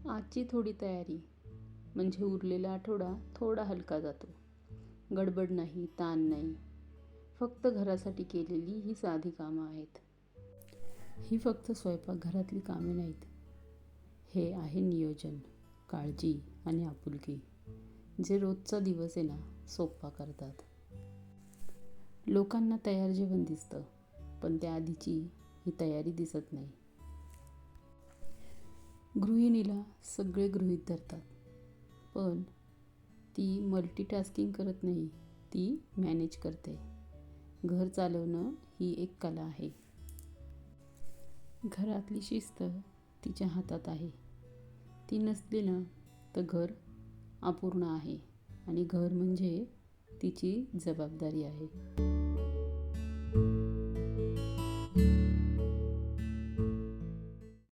आजची थोडी तयारी म्हणजे उरलेला आठवडा थोडा हलका जातो. गडबड नाही, ताण नाही. फक्त घरासाठी केलेली ही साधी कामं आहेत. ही फक्त स्वयंपाकघरातली कामे नाहीत. हे आहे नियोजन, काळजी आणि आपुलकी, जे रोजचा दिवस आहे ना सोपा करतात. लोकांना तयार जेवण दिसतं, पण त्याआधीची ही तयारी दिसत नाही. गृहिणीला सगळे गृहीत धरतात, पण ती मल्टीटास्किंग करत नाही, ती मॅनेज करते. घर चालवणं ही एक कला आहे. घरातली शिस्त तिच्या हातात आहे. ती नसली ना तर घर अपूर्ण आहे आणि घर म्हणजे तिची जबाबदारी आहे.